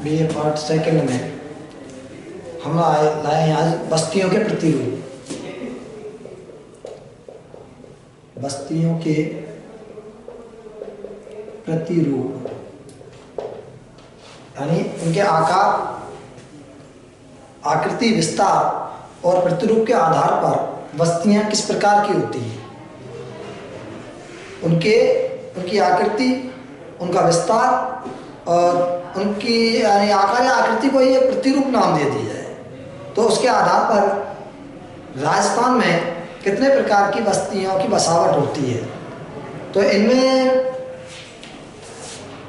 BA part second में हम लाए हैं आज बस्तियों के प्रतिरूप। बस्तियों के प्रतिरूप यानी उनके आकार, आकृति, विस्तार और प्रतिरूप के आधार पर बस्तियां किस प्रकार की होती हैं। उनकी आकृति, उनका विस्तार और उनकी यानी आकार या आकृति को ये प्रतिरूप नाम दे दिया है। तो उसके आधार पर राजस्थान में कितने प्रकार की बस्तियों की बसावट होती है। तो इनमें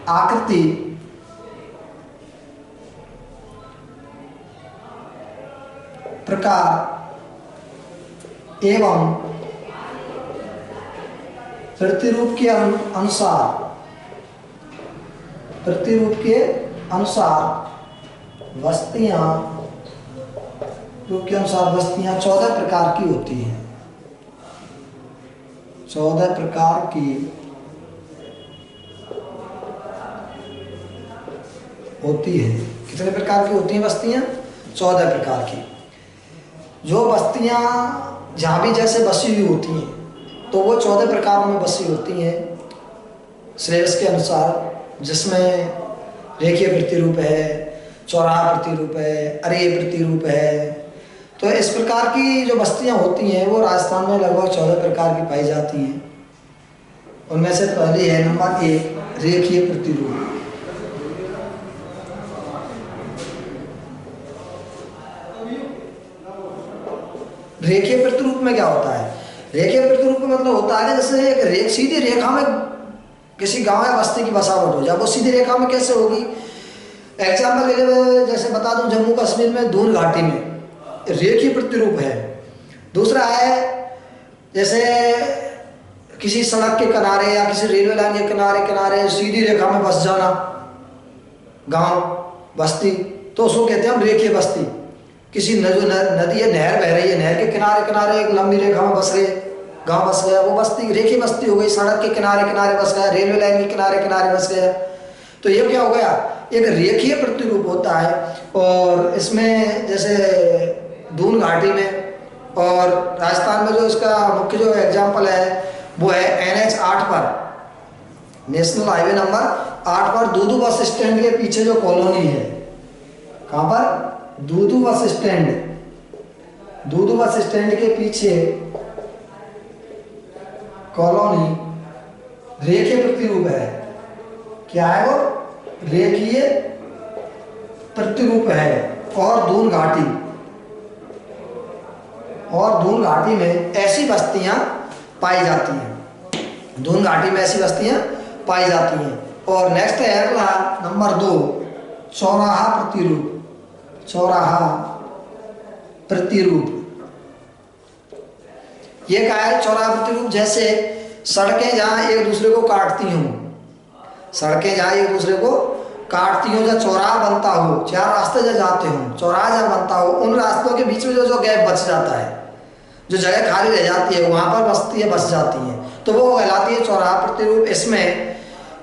आकृति, प्रकार एवं प्रतिरूप के अनुसार बस्तियां 14 प्रकार की होती हैं। 14 प्रकार की होती है। कितने प्रकार की होती हैं बस्तियां? 14 प्रकार की। जो बस्तियां जहाँ भी जैसे बसी हुई होती हैं तो वो 14 प्रकारों में बसी होती हैं सिलेबस के अनुसार, जिसमें रेखीय प्रतिरूप है, चौराहा प्रतिरूप है, अरेय प्रतिरूप है। तो इस प्रकार की जो बस्तियां होती हैं वो राजस्थान में लगभग 14 प्रकार की पाई जाती हैं। उनमें से पहली है नंबर 1 रेखीय प्रतिरूप। रेखीय प्रतिरूप में क्या होता है? रेखीय प्रतिरूप का मतलब होता है जैसे एक सीधी रेखा में किसी गांव या बस्ती की बसावट हो जाए। वो सीधी रेखा में कैसे होगी? एग्जाम्पल ले ले, जैसे बता दूं, जम्मू कश्मीर में दून घाटी में रेखीय प्रतिरूप है। दूसरा है जैसे किसी सड़क के किनारे या किसी रेलवे लाइन के किनारे सीधी रेखा में बस जाना गांव, बस्ती, तो उसको कहते हैं हम रेखीय बस्ती। किसी नदी है, नहर बह रही है, नहर के किनारे एक लंबी रेखा में बस गए, गांव बस गया, वो बस्ती रेखीय बस्ती हो गई। सड़क के किनारे बस गया, रेलवे लाइन के किनारे बस गया। तो ये क्या हो गया? एक रेखीय प्रतिरूप होता है। और इसमें जैसे दून घाटी में और राजस्थान में जो इसका मुख्य जो एग्जाम्पल है वो है NH 8 पर, नेशनल हाईवे नंबर 8 पर दूदू बस स्टैंड के पीछे जो कॉलोनी है। कहाँ पर? दूदू बस स्टैंड के पीछे कॉलोनी रेखीय प्रतिरूप है। क्या है वो? रेखीय प्रतिरूप है। और दून घाटी में ऐसी बस्तियां पाई जाती हैं। दून घाटी में ऐसी बस्तियां पाई जाती हैं। और नेक्स्ट है अगला नंबर 2 चौराहा प्रतिरूप। चौराहा प्रतिरूप ये क्या है? चौराहा प्रतिरूप जैसे सड़कें जहां एक दूसरे को काटती हों, या चौराहा बनता हो, 4 रास्ते जहाँ जाते हों, चौराहा जहाँ बनता हो, उन रास्तों के बीच में जो गैप बच जाता है, जो जगह खाली रह जाती है, वहां पर बस्तियां बस जाती हैं, तो वो कहलाती है चौराहा प्रतिरूप। इसमें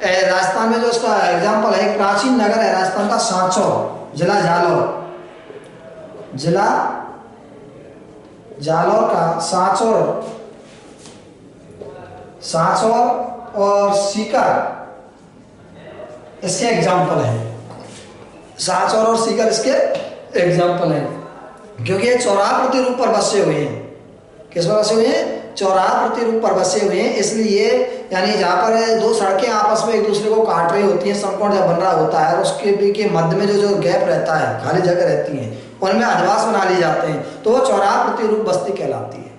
राजस्थान में जो इसका एग्जाम्पल है, एक प्राचीन नगर है राजस्थान का सांचौर, जिला जालौर का सांचौर और सीकर इसके एग्जाम्पल हैं। सांचौर और सीकर इसके एग्जाम्पल हैं, क्योंकि ये चौराहा प्रतिरूप पर बसे हुए हैं। किस पर बसे हुए हैं? चौराहा प्रतिरूप पर बसे हुए हैं। इसलिए यानी जहाँ पर 2 सड़कें आपस में एक दूसरे को काट रही होती हैं, समकोण जब बन रहा होता है, और उसके भी के मध्य में जो गैप रहता है, खाली जगह रहती है, उनमें अधिवास बना लिए जाते हैं, तो वो चौराहा प्रतिरूप बस्ती कहलाती है।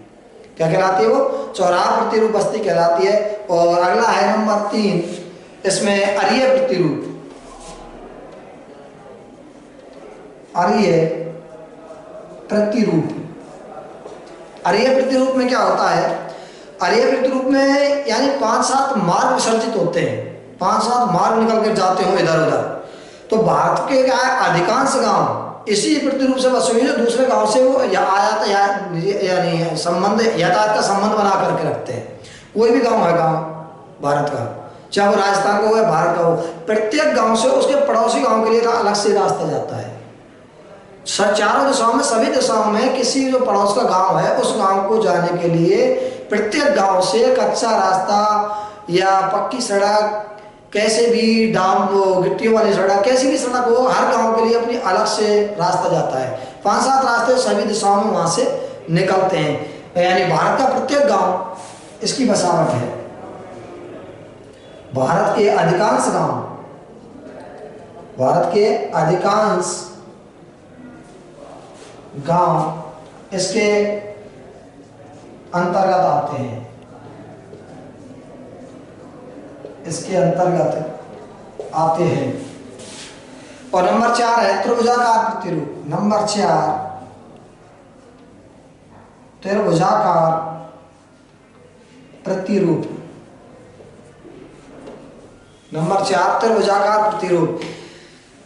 क्या कहलाती है वो? चौराहा प्रतिरूप बस्ती कहलाती है। और अगला है नंबर 3, इसमें अरीय प्रतिरूप। अरीय प्रतिरूप में क्या होता है? अरीय प्रतिरूप में यानी 5-7 मार्ग विसर्जित होते हैं, 5-7 मार्ग निकल कर जाते हो इधर उधर। तो भारत के क्या है, अधिकांश गांव इसी प्रतिरूप से बसे हुए हैं, जो दूसरे गांव से वो यातायात का संबंध बना करके रखते हैं। कोई भी गांव है, गांव भारत का, चाहे वो राजस्थान का हो या भारत का हो, प्रत्येक गांव से उसके पड़ोसी गांव के लिए अलग से रास्ता जाता है। चारों दिशाओं में, सभी दिशाओं में किसी जो पड़ोस का गांव है उस गांव को जाने के लिए प्रत्येक गांव से कच्चा रास्ता या पक्की सड़क, कैसे भी डाम गिट्टी वाली सड़क, कैसी भी सड़क हो, हर गांव के लिए अपनी अलग से रास्ता जाता है। 5-7 रास्ते सभी दिशाओं में वहां से निकलते हैं। यानी भारत का प्रत्येक गांव इसकी बसावट है। भारत के अधिकांश गांव, भारत के अधिकांश गांव इसके अंतर्गत आते हैं, इसके अंतर्गत आते हैं। और नंबर 4 है त्रिभुजाकार प्रतिरूप। नंबर 4 त्रिभुजाकार प्रतिरूप। नंबर 4 त्रिभुजाकार प्रतिरूप।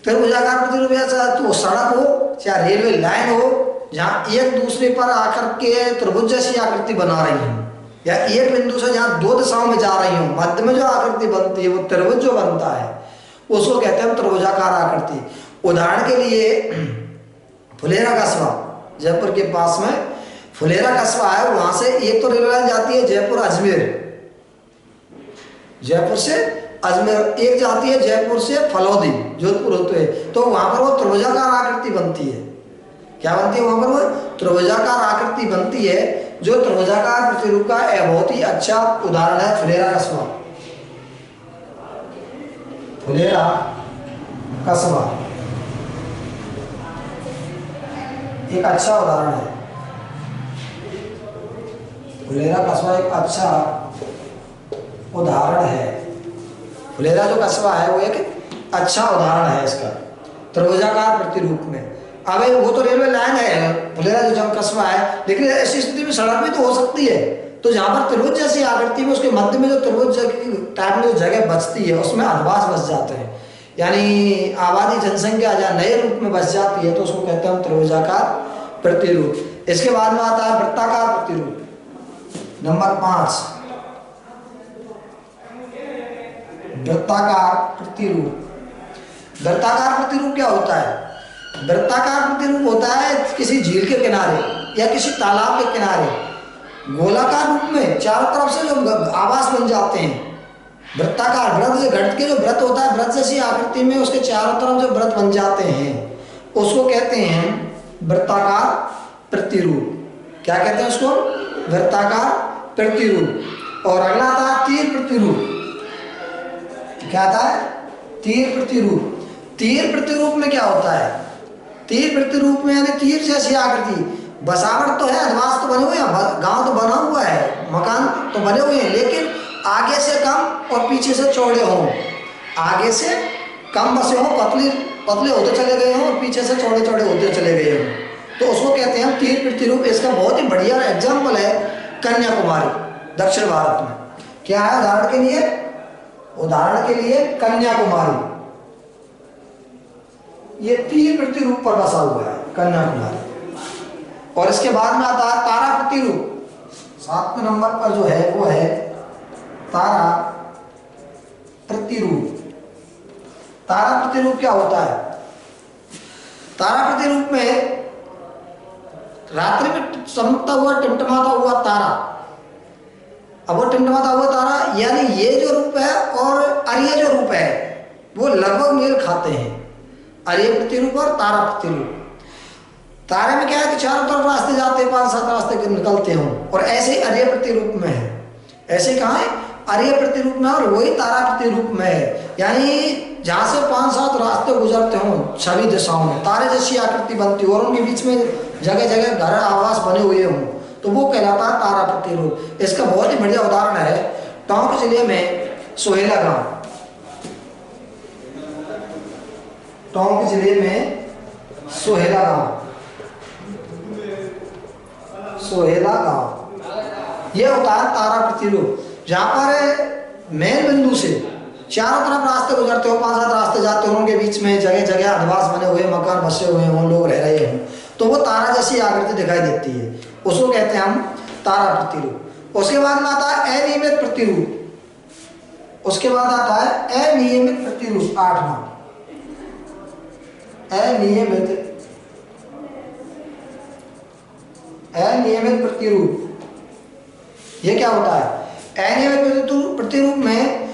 त्रिभुजाकार प्रतिरूप ऐसा तो सड़क हो चाहे रेलवे लाइन हो, जहां एक दूसरे पर आकर के त्रिभुज जैसी आकृति बना रही हो, या एक बिंदु से जहां 2 दिशाओं में जा रही हो, मध्य में जो आकृति बनती है वो त्रिभुज जो बनता है उसको कहते हैं त्रिभुजाकार आकृति। उदाहरण के लिए फुलेरा कस्बा, जयपुर के पास में फुलेरा कस्बा है, वहां से एक तो रेलवे लाइन जाती है जयपुर अजमेर, जयपुर से अजमेर, एक जाती है जयपुर से फलौदी जोधपुर होते हुए, तो वहां पर वो त्रिभुजाकार आकृति बनती है। क्या बनती है वहां पर? वो त्रिभुजाकार आकृति बनती है, जो त्रिभुजाकार प्रतिरूप का बहुत ही अच्छा उदाहरण है फुलेरा कस्बा। फुलेरा कस्बा एक अच्छा उदाहरण है। फुलेरा कस्बा एक अच्छा उदाहरण है। फुलेरा जो कस्बा है वो एक अच्छा उदाहरण है इसका त्रिभुजाकार प्रतिरूप में। अब वो तो रेलवे लाइन है फुलेरा जो कस्बा है, लेकिन ऐसी स्थिति में सड़क भी तो हो सकती है। तो जहां पर त्रिभुज जैसी आकृति में उसके मध्य में जो त्रिभुज टाइप में जो जगह बचती है उसमें अधिवास बस जाते हैं, यानी आबादी जनसंख्या जहाँ नए रूप में बस जाती है तो उसको कहते हैं हम त्रिभुजाकार प्रतिरूप। इसके बाद में आता है वृत्ताकार प्रतिरूप। नंबर 5 वृत्ताकार प्रतिरूप। वृत्ताकार प्रतिरूप क्या होता है? वृत्ताकार प्रतिरूप होता है किसी झील के किनारे या किसी तालाब के किनारे गोलाकार रूप में चारों तरफ से जो आवास बन जाते हैं। वृत्ताकार वृत्त से घट के जो वृत्त होता है, वृत्त जैसी आकृति में उसके चारों तरफ जो वृत्त बन जाते हैं उसको कहते हैं वृत्ताकार प्रतिरूप। क्या कहते हैं उसको? वृत्ताकार प्रतिरूप। और अगला आता है तीर प्रतिरूप। क्या आता है? तीर प्रतिरूप। तीर प्रतिरूप में क्या होता है? तीर प्रतिरूप में यानी तीर जैसी आकृति, बसावट तो है, अधिवास तो बने हुए हैं, गांव तो बना हुआ है, मकान तो बने हुए हैं, लेकिन आगे से कम और पीछे से चौड़े हों। आगे से कम बसे हों, पतले होते चले गए हों और पीछे से चौड़े चौड़े होते चले गए हों, तो उसको कहते हैं तीर प्रतिरूप। इसका बहुत ही बढ़िया एग्जाम्पल है कन्याकुमारी, दक्षिण भारत में। क्या है उदाहरण के लिए? उदाहरण के लिए कन्याकुमारी, ये तीर प्रतिरूप पर बसा हुआ है कन्याकुमारी। और इसके बाद में आता है तारा प्रतिरूप। 7वें नंबर पर जो है वो है तारा प्रतिरूप। तारा प्रतिरूप क्या होता है? तारा प्रतिरूप में रात्रि में चमकता हुआ टिमटिमाता हुआ तारा, अब वो टिमटिमाता हुआ तारा यानी ये जो रूप है और अर्य जो रूप है वो लगभग मेल खाते हैं, अर्य प्रतिरूप और तारा प्रतिरूप। तारे में क्या है कि चारों तरफ रास्ते जाते हैं, 5-7 रास्ते निकलते हों, और ऐसे ही अर्य प्रतिरूप में है। ऐसे कहाँ है? अर्य प्रतिरूप में, और वही तारा प्रतिरूप में है, यानी जहाँ से 5-7 रास्ते गुजरते हों सभी दिशाओं में, तारे जैसी आकृति बनती हो और उनके बीच में जगह जगह घर आवास बने हुए हों, तो वो कहलाता है तारा प्रतिरूप। इसका बहुत ही बढ़िया उदाहरण है टोंक जिले में सोहेला गांव। टोंक जिले में सोहेला गांव, सोहेला गांव ये होता है तारा प्रतिरूप, जहां पर मेन बिंदु से चारों तरफ रास्ते गुजरते हो, 5-7 रास्ते जाते हो, उनके बीच में जगह जगह अधिवास बने हुए, मकान बसे हुए हों, लोग रह रहे हों, तो वो तारा जैसी आकृति दिखाई देती है, उसको कहते हैं हम तारा प्रतिरूप। उसके बाद में आता है अनियमित प्रतिरूप। उसके बाद आता है अनियमित प्रतिरूप, 8वां अनियमित प्रतिरूप। ये क्या होता है? अनियमित प्रतिरूप में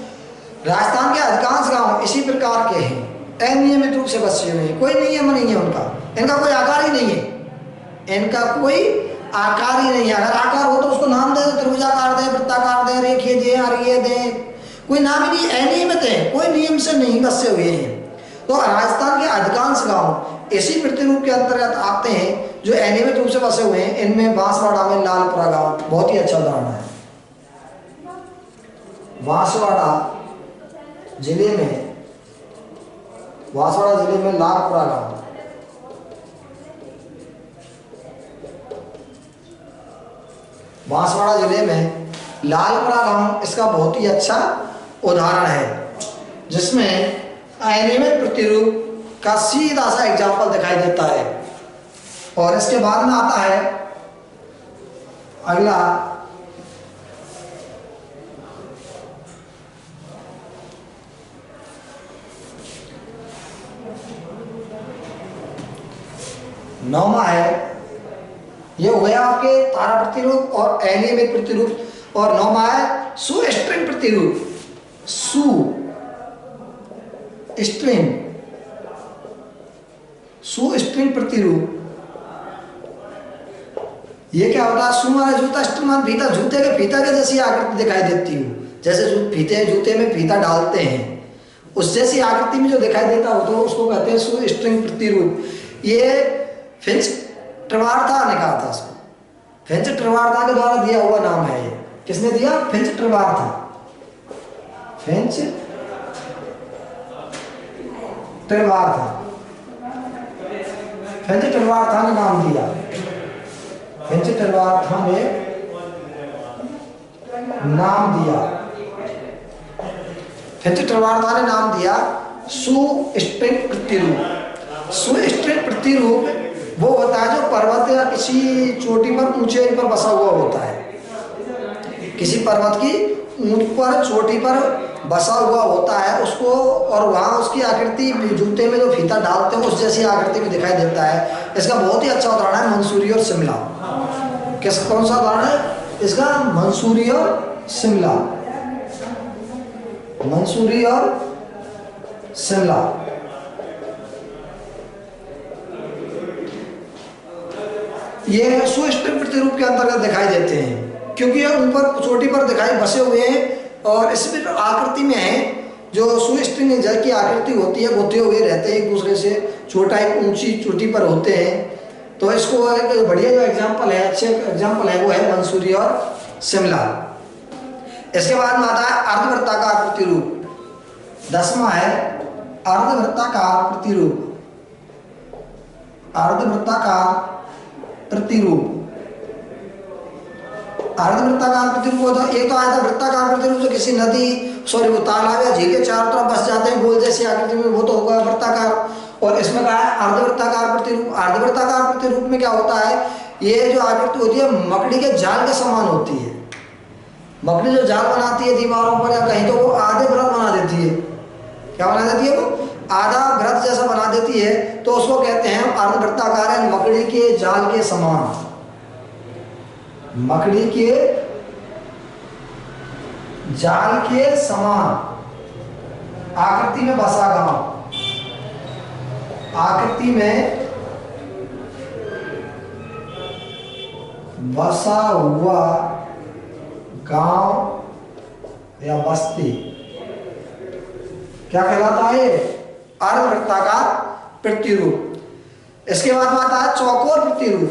राजस्थान के अधिकांश गांव इसी प्रकार के हैं, अनियमित रूप से बसे हुए हैं, कोई नियम नहीं है उनका, इनका कोई आकार ही नहीं है, इनका कोई आकार ही नहीं है। अगर आकार हो तो उसको नाम दे, त्रिभुजाकार दे, वृत्ताकार दे, रेखीय दे, आर्य दे, कोई नाम ही नहीं, अनियमित है, कोई नियम से नहीं बसे हुए हैं। तो राजस्थान के अधिकांश गांव इसी प्रतिरूप के अंतर्गत आते हैं जो अनियमित रूप से बसे हुए हैं। इनमें बांसवाड़ा में लालपुरा गांव बहुत ही अच्छा उदाहरण है। बांसवाड़ा जिले में लालपुरा गांव, बांसवाड़ा जिले में लालपुरा गांव इसका बहुत ही अच्छा उदाहरण है, जिसमें अनियमित प्रतिरूप का सीधा सा एग्जाम्पल दिखाई देता है। और इसके बाद में आता है अगला नौवां है, ये हो गया आपके तारा प्रतिरूप और अनियमित प्रतिरूप। और नौवां है सुस्ट्रिंग प्रतिरूप, सुस्ट्रिंग प्रतिरूप। ये क्या होता है? सु माने जूता, स्ट्रिंग माने फीता, जूते के फीता के जैसी आकृति दिखाई देती हो, जैसे जूते में फीता डालते हैं उस जैसी आकृति में जो दिखाई देता हो तो उसको कहते हैं सुस्ट्रिंग प्रतिरूप। ये फिंच ट्रिवार्था ने कहा था इसको, फिंच ट्रिवार्था के द्वारा दिया हुआ नाम है ये। किसने दिया? फिंच ट्रिवार्था। फिंच ट्रिवार्था ने नाम दिया, फिंच ट्रिवार्था ने नाम दिया, फिंच ट्रिवार्था ने नाम दिया सुस्ट्रिंग प्रतिरूप। सुस्ट्रिंग प्रतिरूप वो होता है जो पर्वत या किसी चोटी पर, ऊंचाई पर बसा हुआ होता है, किसी पर्वत की ऊंच पर, चोटी पर बसा हुआ होता है उसको, और वहाँ उसकी आकृति जूते में जो फीता डालते हैं उस जैसी आकृति में दिखाई देता है। इसका बहुत ही अच्छा उदाहरण है मंसूरी और शिमला। कौन सा उदाहरण है इसका? मंसूरी और शिमला, मंसूरी और शिमला। ये सुस्ट्रिंग प्रतिरूप के अंतर्गत दिखाई देते हैं क्योंकि ये ऊपर चोटी पर दिखाई बसे हुए हैं और इसमें आकृति में है जो सुस्ट्रिंग जल की आकृति होती है, गुथे हुए रहते हैं एक दूसरे से, छोटा एक ऊंची चोटी पर होते हैं। तो इसको एक बढ़िया जो एग्जाम्पल है, अच्छे एग्जाम्पल है वो है मंसूरी और शिमला। इसके बाद में आता है अर्धवृत्ताकार प्रतिरूप। 10वां है अर्धवृत्ताकार प्रतिरूप। अर्धवृत्ताकार प्रतिरूप होता है। एक तो आया था वृत्ताकार प्रतिरूप जो किसी नदी, वो तालाब या झील के चारों तरफ बस जाते हैं गोल जैसी आकृति में, वो तो होगा वृत्ताकार। और इसमें कहा है अर्धवृत्ताकार प्रतिरूप। अर्धवृत्ताकार प्रतिरूप में क्या होता है? ये जो आकृति होती है मकड़ी के जाल के समान होती है। मकड़ी जो जाल बनाती है दीवारों पर या कहीं, तो वो आधे वृत्त बना देती है। क्या बना देती है? वो आधा वृत्त जैसा बना देती है, तो उसको कहते हैं अर्धवृत्ताकार है, मकड़ी के जाल के समान, मकड़ी के जाल के समान आकृति में बसा गांव, आकृति में बसा हुआ गांव या बस्ती क्या कहलाता है? अर्धवृत्ताकार प्रतिरूप। इसके बाद आता है चौकोर प्रतिरूप।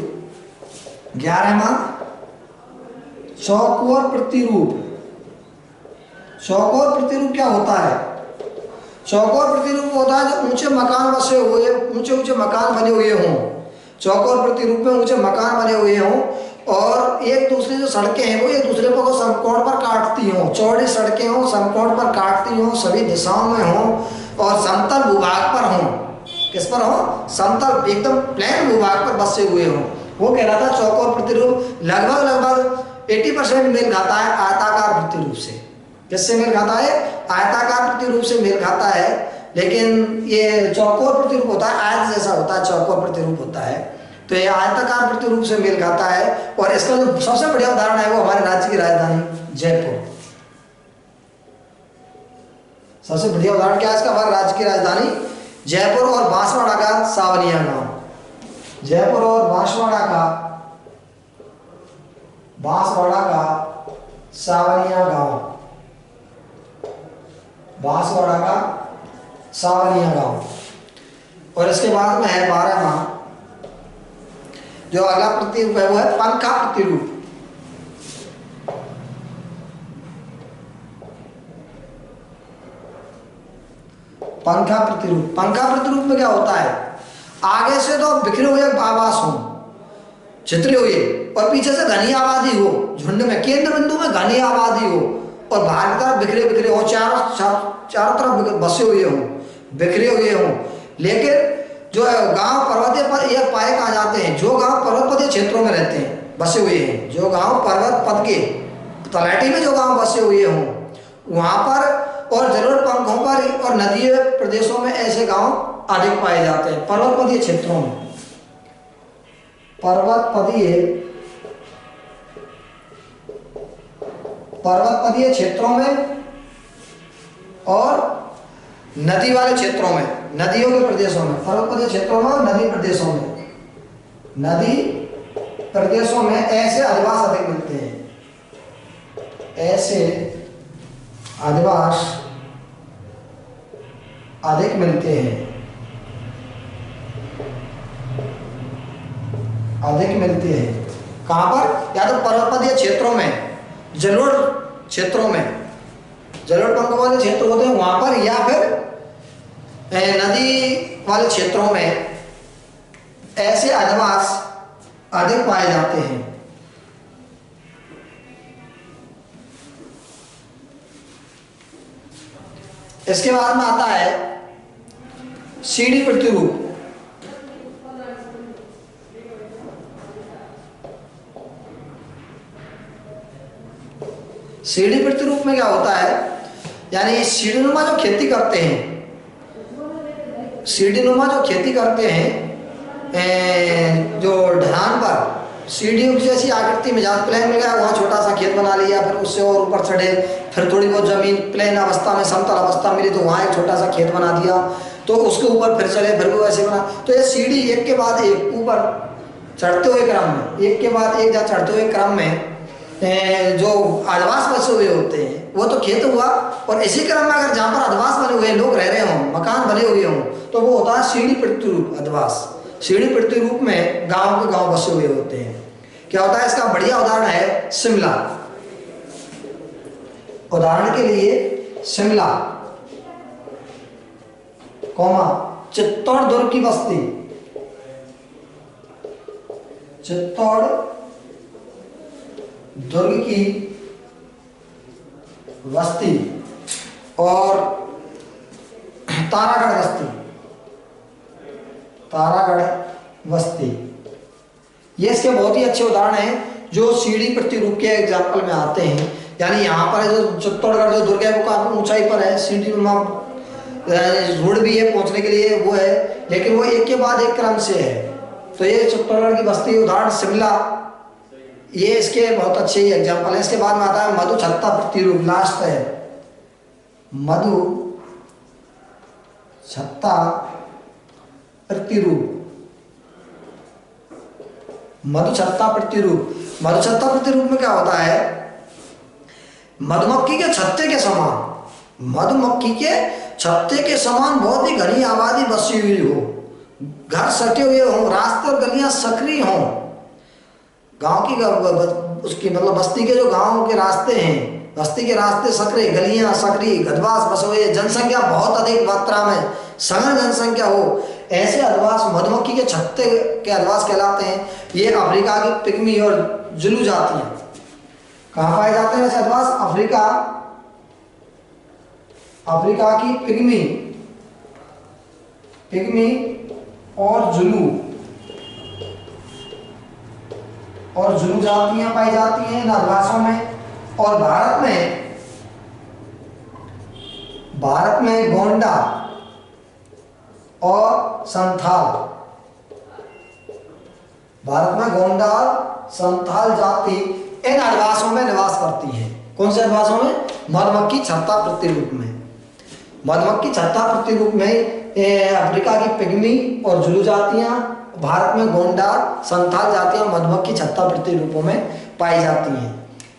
11वां चौकोर प्रतिरूप। चौकोर प्रतिरूप क्या होता है? चौकोर प्रतिरूप होता है जो ऊंचे मकान बसे हुए, ऊंचे मकान बने हुए हों। चौकोर प्रतिरूप में ऊंचे मकान बने हुए हों और एक दूसरे जो सड़कें हैं वो एक दूसरे को समकोण पर काटती हों, चौड़ी सड़कें हों, समकोण पर काटती हों, सभी दिशाओं में हों और समतल भूभाग पर हों। किस पर हों? समतल एकदम प्लेन भूभाग पर बसे हुए हों, वो कहलाता है चौकोर प्रतिरूप। लगभग 80% मेल खाता है आयताकार प्रतिरूप से। किससे मेल खाता है? आयताकार प्रतिरूप से मेल खाता है, लेकिन ये चौकोर प्रतिरूप होता है, आयत जैसा होता है, चौकोर प्रतिरूप होता है। तो ये आयताकार प्रतिरूप से मेल खाता है। और इसका जो सबसे बढ़िया उदाहरण है वो हमारे राज्य की राजधानी जयपुर। सबसे बढ़िया उदाहरण क्या है इसका? हमारे राज्य की राजधानी जयपुर और बांसवाड़ा का सावनिया गांव। जयपुर और बांसवाड़ा का सावनिया गांव, बांसवाड़ा का सावनिया गांव। और इसके बाद में है 12वां, जो अगला प्रतिरूप है वो है पंखा प्रतिरूप। पंखा प्रतिरूप, पंखा प्रतिरूप में क्या होता है? आगे से तो बिखरे हुए आवास हो, छितरे हुए, और पीछे से घनी आबादी हो, झुंड में केंद्र बिंदु में घनी आबादी हो, और बाहर की तरफ बिखरे बिखरे हो, चारों तरफ बसे हुए हो, बिखरे हुए हो। लेकिन जो गांव पर्वतीय पद एक पाए कहा जाते हैं, जो गांव पर्वतीय क्षेत्रों में रहते हैं, बसे हुए हैं, जो गांव पर्वत पद के तलहटी में जो गांव बसे हुए हों वहां पर, और जरूर पंखों पर और नदीय प्रदेशों में ऐसे गांव अधिक पाए जाते हैं। पर्वतपदीय क्षेत्रों में, पर्वतपदीय क्षेत्रों में और नदी वाले क्षेत्रों में, नदियों के प्रदेशों में, पर्वतपदीय क्षेत्रों में और नदी प्रदेशों में ऐसे अधिवास अधिक मिलते हैं, ऐसे अधिवास अधिक मिलते हैं, कहां पर? या तो पर्वतपदीय क्षेत्रों में, जलोढ़ क्षेत्रों में, जलोढ़ पंख वाले क्षेत्र होते हैं वहां पर, या फिर नदी वाले क्षेत्रों में ऐसे अधिवास अधिक पाए जाते हैं। इसके बाद में आता है सीढ़ी प्रतिरूप। सीढ़ी प्रतिरूप में क्या होता है? यानी सीढ़ीनुमा जो खेती करते हैं, सीढ़ीनुमा जो खेती करते हैं, जो ढलान पर सीढ़ियों की जैसी आकृति में, जहाँ प्लेन में गया वहाँ छोटा सा खेत बना लिया, फिर उससे और ऊपर चढ़े, फिर थोड़ी बहुत जमीन प्लेन अवस्था में, समतल अवस्था मिली तो वहाँ एक छोटा सा खेत बना दिया, तो उसके ऊपर फिर चले, फिर वो ऐसे बना। तो ये सीढ़ी एक के बाद एक ऊपर चढ़ते हुए क्रम में, एक के बाद एक जहाँ चढ़ते हुए क्रम में जो अधिवास बसे हुए होते हैं वो तो खेत हुआ, और इसी क्रम में अगर जहाँ पर अधिवास बने हुए लोग रह रहे हों, मकान बने हुए हों, तो वो होता है सीढ़ी प्रतिरूप अधिवास। सीढ़ी प्रतिरूप में गांव के गांव बसे हुए होते हैं। क्या होता है? इसका बढ़िया उदाहरण है शिमला। उदाहरण के लिए शिमला, चित्तौड़ दुर्ग की बस्ती, चित्तौड़ दुर्ग की बस्ती और तारागढ़ बस्ती, ये इसके बहुत ही अच्छे उदाहरण हैं जो सीढ़ी प्रतिरूप के एग्जाम्पल में आते हैं। यानी यहाँ पर जो चित्तौड़गढ़ जो दुर्ग है वो काफी ऊंचाई पर है, सीढ़ी रोड भी है पहुंचने के लिए वो है, लेकिन वो एक के बाद एक क्रम से है। तो ये चित्तौड़गढ़ की बस्ती, उदाहरण शिमला, ये इसके बहुत अच्छे एग्जाम्पल है। इसके बाद में आता है मधुछत्ता प्रतिरूप, लास्ट है मधुछत्ता प्रतिरूप। मधुछत्ता प्रतिरूप में क्या होता है? मधुमक्खी के छत्ते के समान बहुत ही घनी आबादी बसी हुई हो, घर सटे हुए हों, रास्ते और गलियां सकरी हों, गांव की उसकी मतलब बस्ती के जो गांव के रास्ते हैं, बस्ती के रास्ते सकरे, गलियां सकरी, अधिवास बसे हुए, जनसंख्या बहुत अधिक मात्रा में, सघन जनसंख्या हो, ऐसे अधिवास मधुमक्खी के छत्ते के अधिवास कहलाते हैं। ये अफ्रीका की पिग्मी और जुलू जातियां कहाँ पाए जाते हैं? ऐसे अधिवास अफ्रीका की पिग्मी और जुलू जातियां पाई जाती हैं इन अधिवासों में। और भारत में भारत में गोंडा और संथाल, भारत में गोंडा और संथाल जाति इन आदिवासियों में निवास करती है। कौन से आदिवासियों में? मधुमक्खी छत्ता प्रतिरूप में। मधुमक्खी छत्ता प्रतिरूप में अफ्रीका की पिग्मी और जुलू जातियां, भारत में गोंडा संथाल जातियां मधुमक्खी छत्ता प्रतिरूपों में पाई जाती हैं।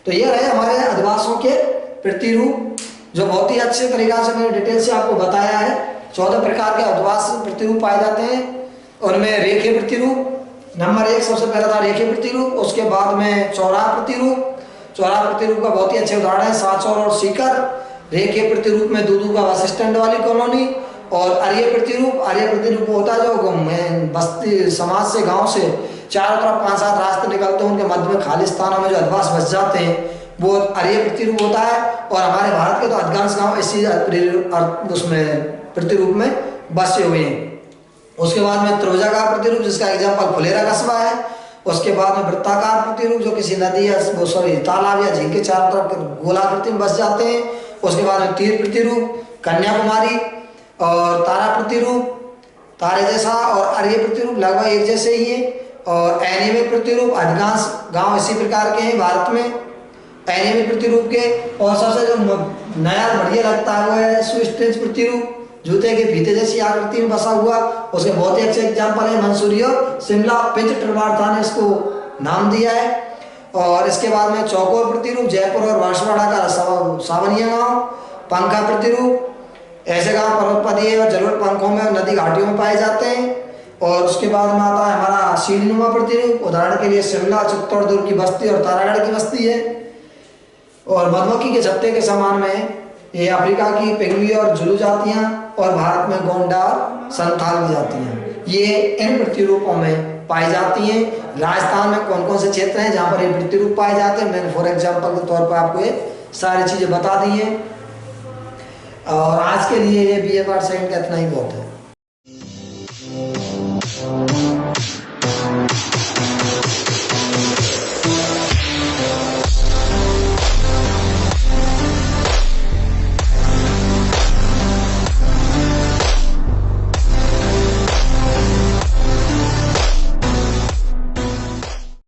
तो ये रहे हमारे आदिवासियों के प्रतिरूप, जो बहुत ही अच्छे तरीका से मैंने डिटेल से आपको बताया है। 14 प्रकार के आदिवासी प्रतिरूप पाए जाते हैं। उनमें रेखीय प्रतिरूप नंबर 1 सबसे पहला था, रेखीय प्रतिरूप। उसके बाद में चौराहा प्रतिरूप। चौराहा प्रतिरूप का बहुत ही अच्छे उदाहरण है सांचौर और सीकर। रेखीय प्रतिरूप में दूदू का बस स्टैंड वाली कॉलोनी। और आर्य प्रतिरूप, आर्य प्रतिरूप होता है जो बस्ती समाज से, गांव से चारों तरफ 5-7 रास्ते निकलते हैं, उनके मध्य में खाली स्थानों में जो आदिवासी बस जाते हैं वो आर्य प्रतिरूप होता है। और हमारे भारत के तो अधिकांश गांव इसी उसमें प्रतिरूप में बसे हुए हैं। उसके बाद में त्रिभुजाकार प्रतिरूप, जिसका एग्जाम्पल फुलेरा कस्बा है। उसके बाद में वृत्ताकार प्रतिरूप, जो किसी नदी या तालाब या झील के चारों तरफ गोलाकृति में बस जाते हैं। उसके बाद में तीर प्रतिरूप, कन्याकुमारी और तारा प्रतिरूप, तारे जैसा और आर्य प्रतिरूप लगभग एक जैसे ही है। और एनिमे प्रतिरूप, अधिकांश गांव इसी प्रकार के हैं भारत में एनिमे प्रतिरूप के। और सबसे जो नया बढ़िया लगता है वो है स्विच प्रतिरूप, जूते के फीते जैसी आकृति में बसा हुआ। उसके बहुत ही अच्छे एग्जाम्पल है मंसूरी और शिमला, पिंच ट्रिवार्था ने इसको नाम दिया है। और इसके बाद में चौकोर प्रतिरूप, जयपुर और बांसवाड़ा का सावनिया गांव। पंखा प्रतिरूप, ऐसे गांव पर्वतपदीय और जलोढ़ पंखों में नदी घाटियों में पाए जाते हैं। और उसके बाद में आता है हमारा सीढ़ीनुमा प्रतिरूप, उदाहरण के लिए शिमला, चित्तौड़गढ़ की बस्ती और तारागढ़ की बस्ती है। और मधुमक्खी के छत्ते के समान में ये अफ्रीका की पिग्मी और जुलू जातियां और भारत में गोंडा और संथाल की जातियां, ये इन प्रतिरूपों में पाई जाती हैं। राजस्थान में कौन कौन से क्षेत्र हैं जहाँ पर ये प्रतिरूप पाए जाते हैं, मैंने फॉर एग्जाम्पल के तौर पर आपको ये सारी चीज़ें बता दी हैं। और आज के लिए ये BA पार्ट सेकंड का इतना ही बहुत है।